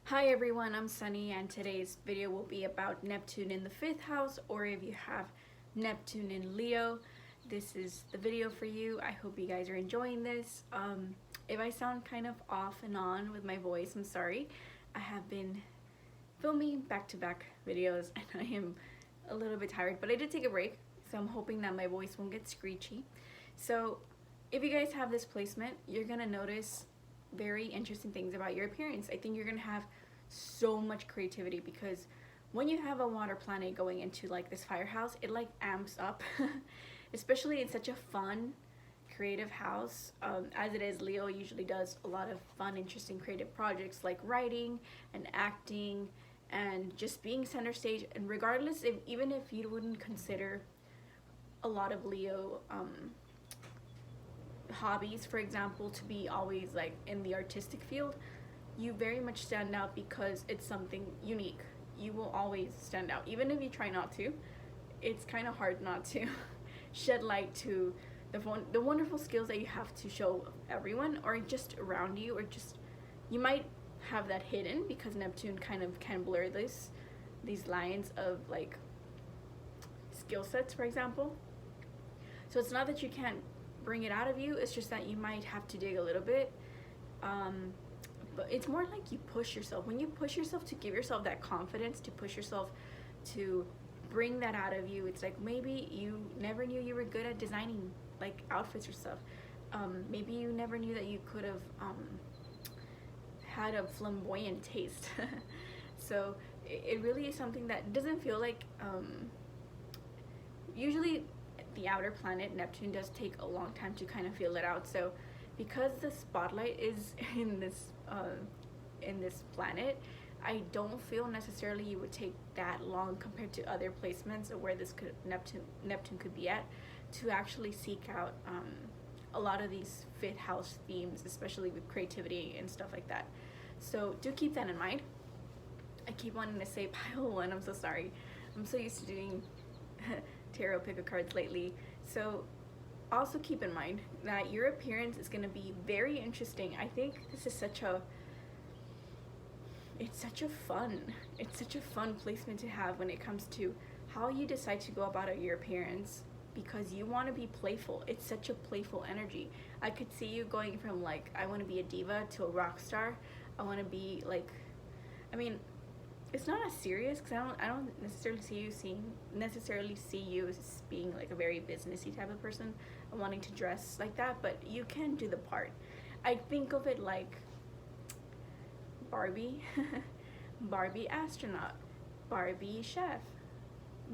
Hi everyone, I'm Sunny and today's video will be about Neptune in the 5th house, or if you have Neptune in Leo, this is the video for you. I hope you guys are enjoying this. If I sound kind of off and on with my voice, I'm sorry. I have been filming back-to-back videos and I am a little bit tired, but I did take a break, so I'm hoping that my voice won't get screechy. So if you guys have this placement, you're gonna notice very interesting things about your appearance. I think you're gonna have so much creativity because when you have a water planet going into like this firehouse, it like amps up, especially in such a fun, creative house. As it is, Leo usually does a lot of fun, interesting, creative projects like writing and acting and just being center stage. And regardless, even if you wouldn't consider a lot of Leo hobbies, for example, to be always like in the artistic field, you very much stand out because it's something unique. You will always stand out, even if you try not to. It's kind of hard not to shed light to the wonderful skills that you have to show everyone, or just around you, or just you might have that hidden because Neptune kind of can blur these lines of like skill sets, for example. So it's not that you can't bring it out of you, it's just that you might have to dig a little bit. But it's more like you push yourself. When you push yourself to give yourself that confidence, to push yourself to bring that out of you, it's like maybe you never knew you were good at designing like outfits or stuff. Maybe you never knew that you could have had a flamboyant taste. So it really is something that doesn't feel like usually the outer planet Neptune does take a long time to kind of feel it out. So because the spotlight is in this planet, I don't feel necessarily you would take that long compared to other placements of where this Neptune could be at, to actually seek out a lot of these 5th house themes, especially with creativity and stuff like that. So do keep that in mind. I keep wanting to say pile one, I'm so sorry. I'm so used to doing tarot pick a cards lately. So also keep in mind that your appearance is going to be very interesting. I think this is such a fun placement to have when it comes to how you decide to go about your appearance, because you want to be playful. It's such a playful energy. I could see you going from like, I want to be a diva, to a rock star. I want to be like, I mean, it's not as serious because I don't necessarily see you as being like a very businessy type of person and wanting to dress like that, but you can do the part. I think of it like Barbie, Barbie astronaut, Barbie chef,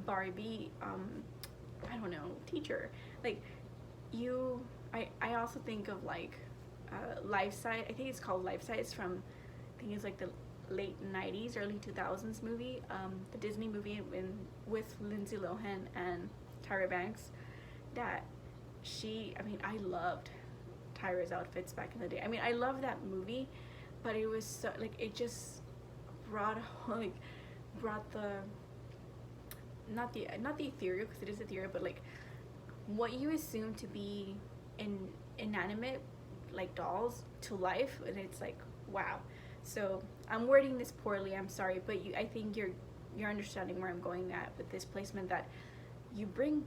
Barbie I don't know, teacher. Like I also think of like Life Size. I think it's called Life Size, from I think it's like the late 90s, early 2000s movie, the Disney movie with Lindsay Lohan and Tyra Banks. That I loved Tyra's outfits back in the day. I mean, I love that movie, but it was so like, it just brought the not the ethereal, because it is ethereal, but like what you assume to be inanimate, like dolls, to life, and it's like, wow. So I'm wording this poorly, I'm sorry, but I think you're understanding where I'm going at with this placement, that you bring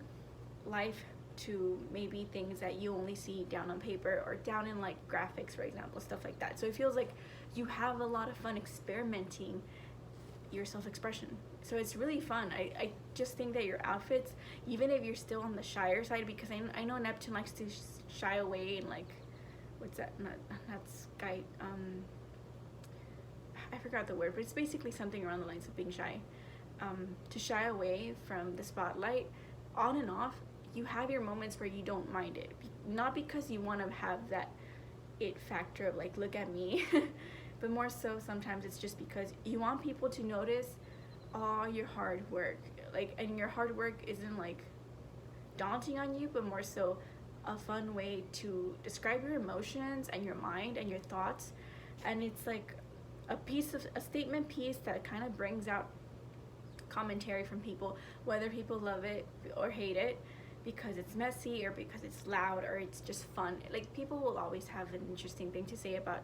life to maybe things that you only see down on paper or down in like graphics, for example, stuff like that. So it feels like you have a lot of fun experimenting your self-expression. So it's really fun. I just think that your outfits, even if you're still on the shyer side, because I know Neptune likes to shy away and like, what's that, not sky, I forgot the word, but it's basically something around the lines of being shy. To shy away from the spotlight, on and off, you have your moments where you don't mind it. Not because you want to have that it factor of like, look at me, but more so sometimes it's just because you want people to notice all your hard work. Like, and your hard work isn't like daunting on you, but more so a fun way to describe your emotions and your mind and your thoughts. And it's like a statement piece that kind of brings out commentary from people, whether people love it or hate it, because it's messy or because it's loud or it's just fun. Like, people will always have an interesting thing to say about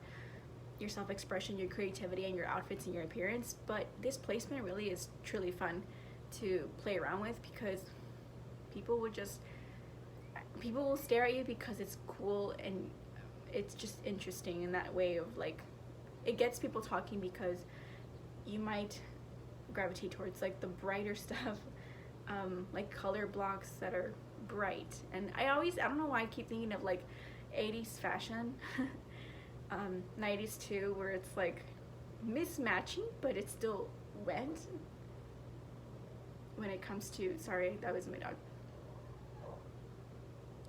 your self-expression, your creativity, and your outfits and your appearance. But this placement really is truly fun to play around with, because people would just people will stare at you because it's cool, and it's just interesting in that way of like, it gets people talking, because you might gravitate towards like the brighter stuff, like color blocks that are bright. And I don't know why I keep thinking of like 80s fashion, 90s too, where it's like mismatching, but it's still wet when it comes to, sorry, that was my dog,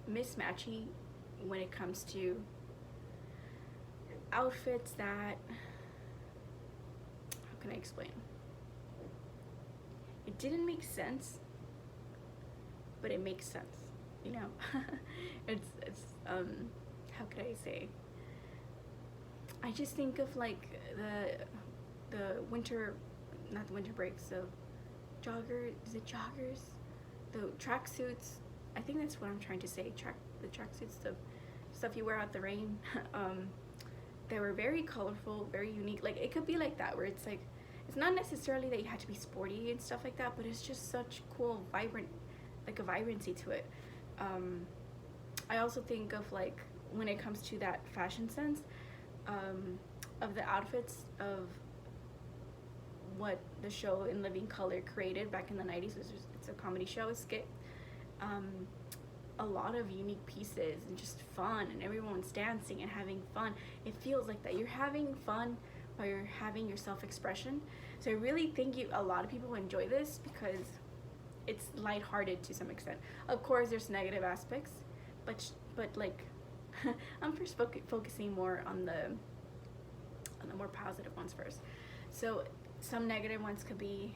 mismatchy when it comes to outfits that, how can I explain? It didn't make sense, but it makes sense, you know? it's how could I say? I just think of like the winter, not the winter breaks, so is it joggers? The tracksuits, I think that's what I'm trying to say, the tracksuits, the stuff you wear out the rain. They were very colorful, very unique. Like, it could be like that, where it's like, it's not necessarily that you had to be sporty and stuff like that, but it's just such cool, vibrant, like a vibrancy to it. I also think of like, when it comes to that fashion sense, of the outfits of what the show In Living Color created back in the 90s. It's a comedy show, a skit. A lot of unique pieces and just fun, and everyone's dancing and having fun. It feels like that you're having fun while you're having your self-expression. So I really think a lot of people enjoy this because it's lighthearted to some extent. Of course, there's negative aspects, but like I'm first focusing more on the more positive ones first. So some negative ones could be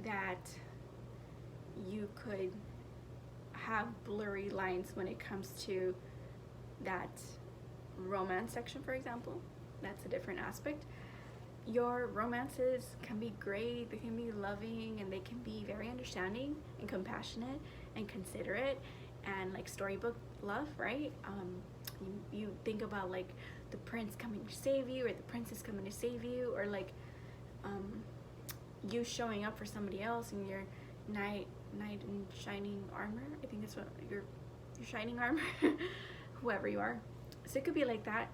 that you could have blurry lines when it comes to that romance section, for example. That's a different aspect. Your romances can be great, they can be loving, and they can be very understanding and compassionate and considerate and like storybook love, right? You think about like the prince coming to save you, or the princess coming to save you, or like you showing up for somebody else in your knight in shining armor. I think that's what your shining armor, whoever you are. So it could be like that.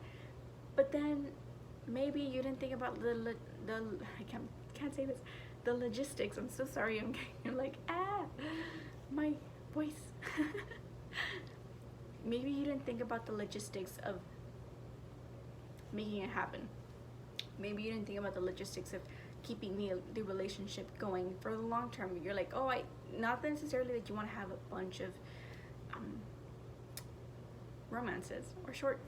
But then maybe you didn't think about the I can't say this, the logistics. I'm so sorry. I'm like my voice. Maybe you didn't think about the logistics of making it happen. Maybe you didn't think about the logistics of keeping the relationship going for the long term. You're like, oh, not necessarily that you want to have a bunch of romances or short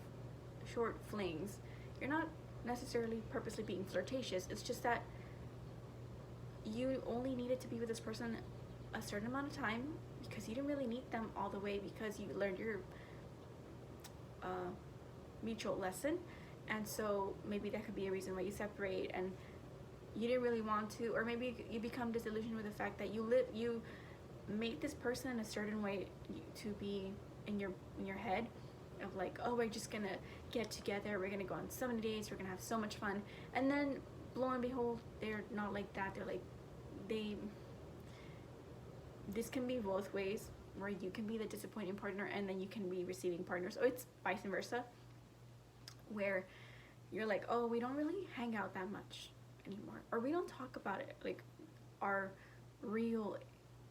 flings. You're not necessarily purposely being flirtatious. It's just that you only needed to be with this person a certain amount of time because you didn't really need them all the way, because you learned your mutual lesson. And so maybe that could be a reason why you separate, and you didn't really want to, or maybe you become disillusioned with the fact that you made this person a certain way to be in your head, of like, oh, we're just gonna get together, we're gonna go on so many dates, we're gonna have so much fun, and then lo and behold, they're not like that. They're like, this can be both ways, where you can be the disappointing partner and then you can be receiving partners, or it's vice versa, where you're like, oh, we don't really hang out that much anymore, or we don't talk about it, like our real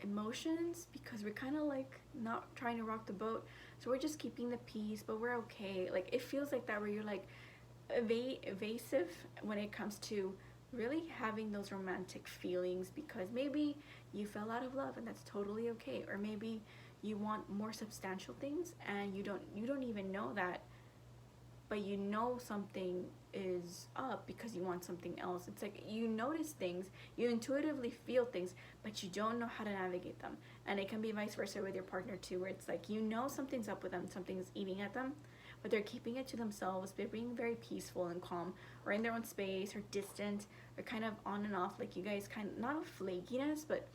emotions, because we're kind of like not trying to rock the boat, so we're just keeping the peace, but we're okay. Like, it feels like that, where you're like evasive when it comes to really having those romantic feelings, because maybe you fell out of love, and that's totally okay. Or maybe you want more substantial things and you don't even know that, but you know something is up because you want something else. It's like you notice things, you intuitively feel things, but you don't know how to navigate them. And it can be vice versa with your partner too, where it's like, you know something's up with them, something's eating at them, but they're keeping it to themselves. They're being very peaceful and calm, or in their own space, or distant, or kind of on and off. Like, you guys kind of, not a flakiness, but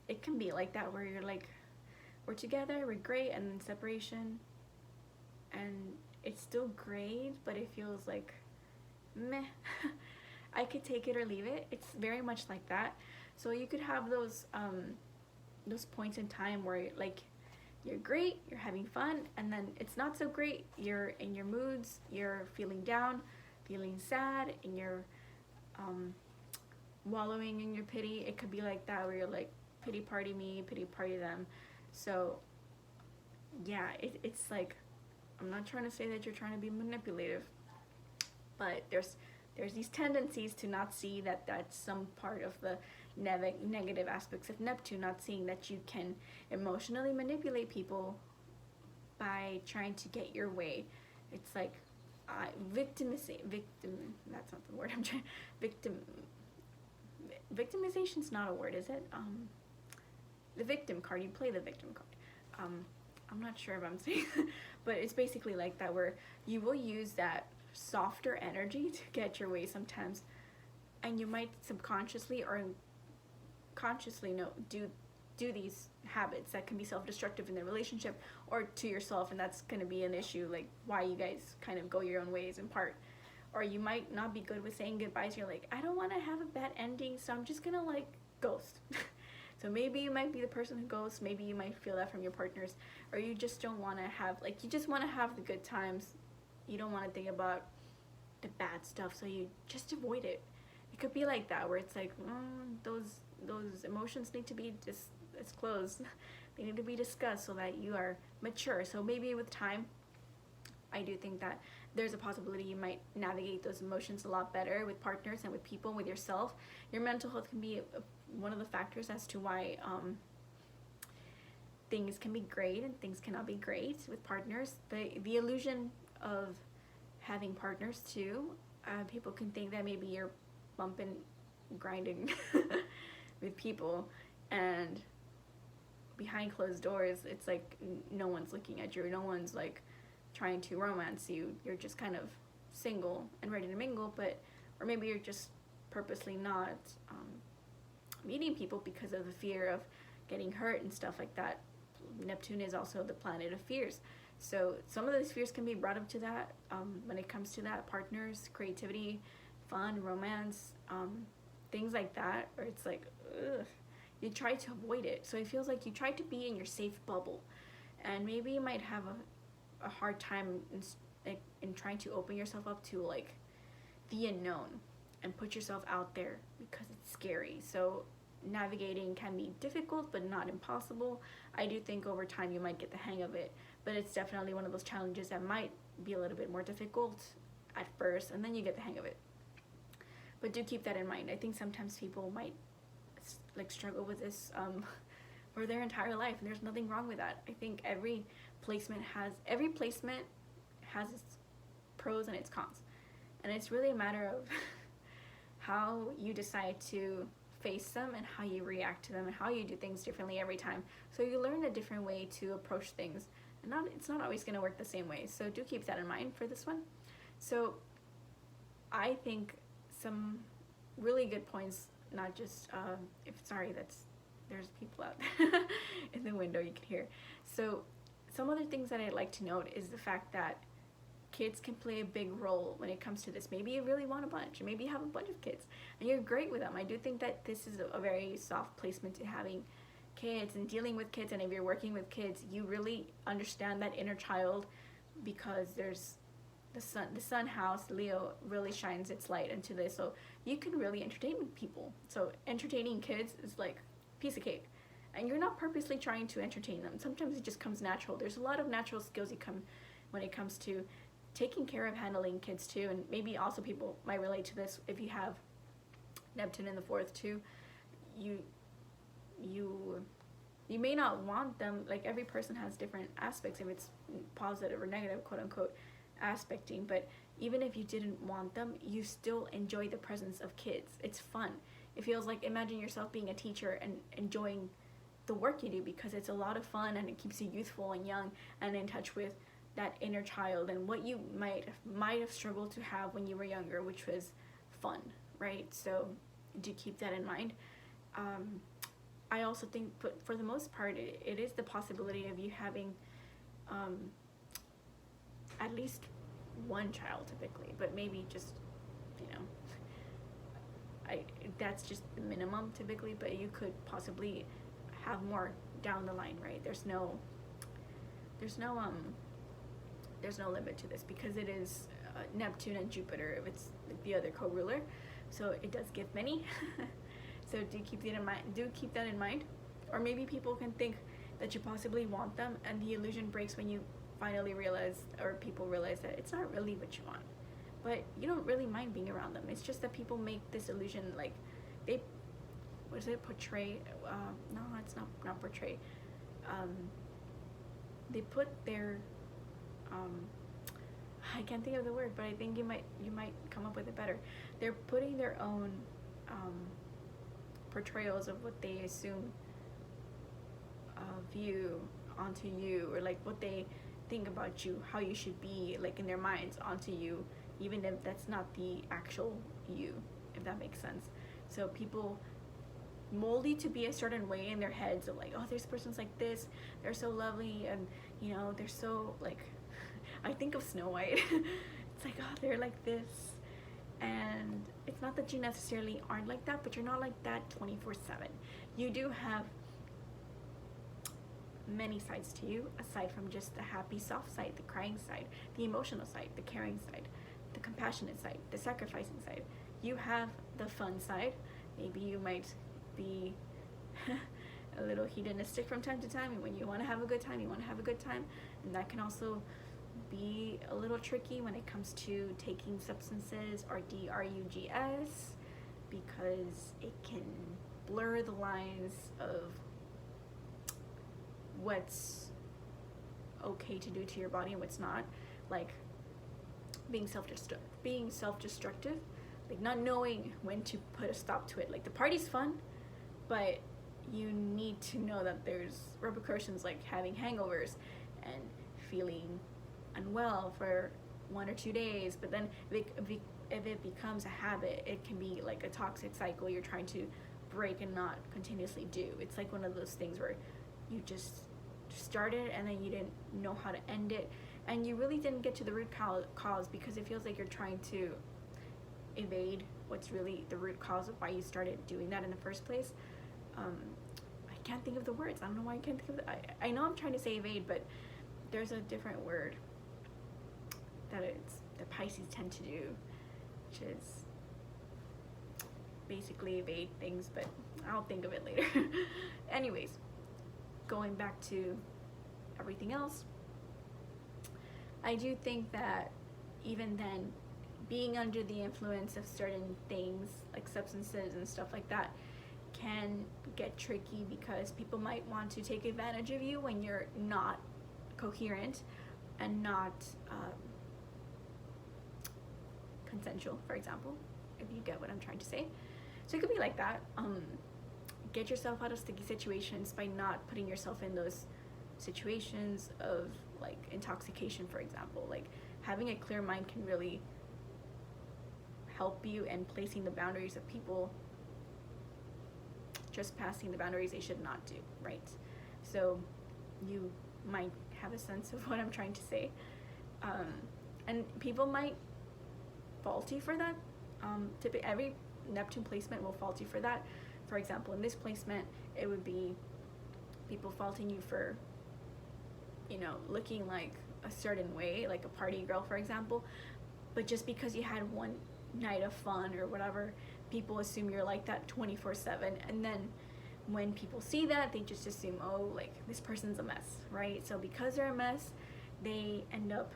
it can be like that, where you're like, we're together, we're great, and then separation, and it's still great, but it feels like meh. I could take it or leave it. It's very much like that. So you could have those points in time where like you're great, you're having fun, and then it's not so great. You're in your moods, you're feeling down, feeling sad, and you're um, wallowing in your pity. It could be like that where you're like pity party me, pity party them. So yeah, it's like, I'm not trying to say that you're trying to be manipulative, but there's these tendencies to not see that that's some part of the negative aspects of Neptune, not seeing that you can emotionally manipulate people by trying to get your way. It's like victim, that's not the word I'm trying, victimization's not a word, is it? The victim card, you play the victim card. I'm not sure if I'm saying but it's basically like that where you will use that softer energy to get your way sometimes, and you might subconsciously or consciously do these habits that can be self-destructive in the relationship or to yourself, and that's going to be an issue, like why you guys kind of go your own ways in part. Or you might not be good with saying goodbyes. You're like, I don't want to have a bad ending, so I'm just gonna like ghost. So maybe you might be the person who ghosts, maybe you might feel that from your partners, or you just don't want to have, like, you just want to have the good times. You don't want to think about the bad stuff, so you just avoid it. It could be like that, where it's like, those emotions need to be disclosed. They need to be discussed so that you are mature. So maybe with time, I do think that there's a possibility you might navigate those emotions a lot better with partners and with people, with yourself. Your mental health can be one of the factors as to why things can be great and things cannot be great with partners. The illusion of having partners too, people can think that maybe you're bumping, grinding with people, and behind closed doors, it's like no one's looking at you, no one's like trying to romance you. You're just kind of single and ready to mingle, but or maybe you're just purposely not meeting people because of the fear of getting hurt and stuff like that. Neptune is also the planet of fears, so some of those fears can be brought up to that when it comes to that, partners, creativity, fun, romance, things like that, or it's like, ugh, you try to avoid it. So it feels like you try to be in your safe bubble, and maybe you might have a hard time in trying to open yourself up to like the unknown and put yourself out there because it's scary. So navigating can be difficult but not impossible. I do think over time you might get the hang of it, but it's definitely one of those challenges that might be a little bit more difficult at first, and then you get the hang of it. But do keep that in mind. I think sometimes people might like struggle with this for their entire life, and there's nothing wrong with that. I think every placement has its pros and its cons, and it's really a matter of how you decide to face them and how you react to them and how you do things differently every time. So you learn a different way to approach things, and it's not always going to work the same way. So do keep that in mind for this one. So I think some really good points, not just there's people out there in the window you can hear. So some other things that I'd like to note is the fact that kids can play a big role when it comes to this. Maybe you really want a bunch, or maybe you have a bunch of kids and you're great with them. I do think that this is a very soft placement to having kids and dealing with kids, and if you're working with kids, you really understand that inner child, because there's the sun house, Leo, really shines its light into this, so you can really entertain people. So entertaining kids is like piece of cake, and you're not purposely trying to entertain them. Sometimes it just comes natural. There's a lot of natural skills you come when it comes to taking care of handling kids too, and maybe also people might relate to this if you have Neptune in the fourth too. You may not want them, like every person has different aspects, if it's positive or negative, quote unquote, aspecting, but even if you didn't want them, you still enjoy the presence of kids. It's fun. It feels like, imagine yourself being a teacher and enjoying the work you do, because it's a lot of fun and it keeps you youthful and young and in touch with that inner child and what you might have struggled to have when you were younger, which was fun, right? So do keep that in mind. I also think, but for the most part, it is the possibility of you having at least one child typically, but maybe just you know, that's just the minimum typically, but you could possibly have more down the line, right? There's no limit to this, because it is Neptune and Jupiter, if it's the other co-ruler, so it does give many. So do keep that in mind. Or maybe people can think that you possibly want them, and the illusion breaks when you finally realize, or people realize, that it's not really what you want, but you don't really mind being around them. It's just that people make this illusion, like, they, what is it, portray, no, it's not portray, they put their, I can't think of the word, but I think you might come up with it better. They're putting their own portrayals of what they assume view onto you, or like what they think about you, how you should be, like in their minds, onto you, even if that's not the actual you, if that makes sense. So people mold you to be a certain way in their heads, of like, oh, this person's like this, they're so lovely, and you know, they're so like, I think of Snow White. It's like, oh, they're like this, and it's not that you necessarily aren't like that, but you're not like that 24/7. You do have many sides to you, aside from just the happy soft side, the crying side, the emotional side, the caring side, the compassionate side, the sacrificing side. You have the fun side. Maybe you might be a little hedonistic from time to time, and when you want to have a good time, you want to have a good time, and that can also be a little tricky when it comes to taking substances or drugs, because it can blur the lines of what's okay to do to your body and what's not, like being self-destructive, like not knowing when to put a stop to it. Like, the party's fun, but you need to know that there's repercussions, like having hangovers and feeling unwell for 1 or 2 days, but then if it becomes a habit, it can be like a toxic cycle you're trying to break and not continuously do. It's like one of those things where you just started and then you didn't know how to end it, and you really didn't get to the root cause, because it feels like you're trying to evade what's really the root cause of why you started doing that in the first place. I can't think of the words. I don't know why I can't think of I know I'm trying to say evade, but there's a different word that Pisces tend to do, which is basically evade things, but I'll think of it later. Anyways, going back to everything else, I do think that even then, being under the influence of certain things like substances and stuff like that can get tricky, because people might want to take advantage of you when you're not coherent and not consensual, for example, if you get what I'm trying to say. So it could be like that. Get yourself out of sticky situations by not putting yourself in those situations of like intoxication, for example. Like, having a clear mind can really help you in placing the boundaries of people just passing the boundaries they should not do, right? So you might have a sense of what I'm trying to say, and people might fault you for that. Every Neptune placement will fault you for that. For example, in this placement, it would be people faulting you for, you know, looking like a certain way, like a party girl, for example, but just because you had one night of fun or whatever, people assume you're like that 24/7, and then when people see that, they just assume, oh, like, this person's a mess, right? So because they're a mess, they end up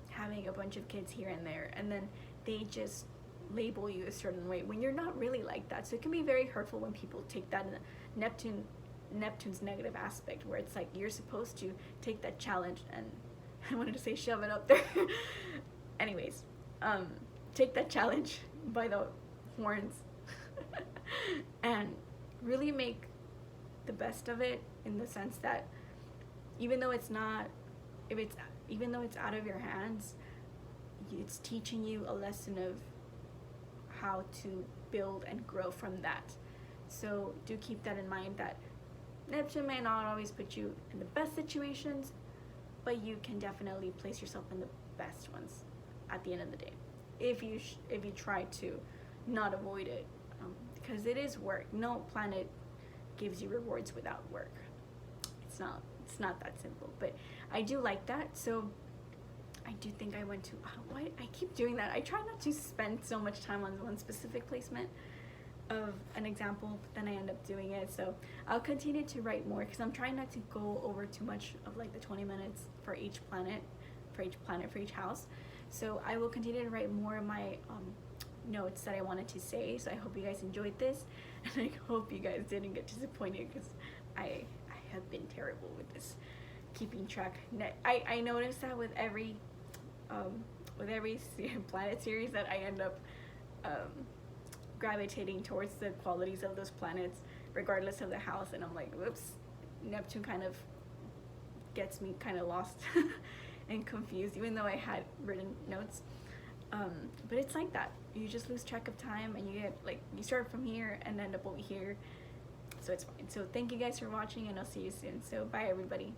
having a bunch of kids here and there, and then they just label you a certain way when you're not really like that. So it can be very hurtful when people take that in Neptune's negative aspect, where it's like you're supposed to take that challenge and I wanted to say shove it up there. Anyways, take that challenge by the horns and really make the best of it, in the sense that even though it's out of your hands, it's teaching you a lesson of how to build and grow from that. So do keep that in mind, that Neptune may not always put you in the best situations, but you can definitely place yourself in the best ones at the end of the day, if you try to not avoid it, because it is work. No planet gives you rewards without work. It's not that simple. But I do like that. So I do think I went to why I keep doing that. I try not to spend so much time on one specific placement of an example, but then I end up doing it. So I'll continue to write more because I'm trying not to go over too much of like the 20 minutes for each planet, for each house. So I will continue to write more of my notes that I wanted to say. So I hope you guys enjoyed this, and I hope you guys didn't get disappointed because I have been terrible with this keeping track. I noticed that with every planet series that I end up gravitating towards the qualities of those planets regardless of the house, and I'm like, whoops, Neptune kind of gets me kind of lost and confused even though I had written notes. But it's like that, you just lose track of time and you get like, you start from here and end up over here, so it's fine. So thank you guys for watching, and I'll see you soon. So bye everybody.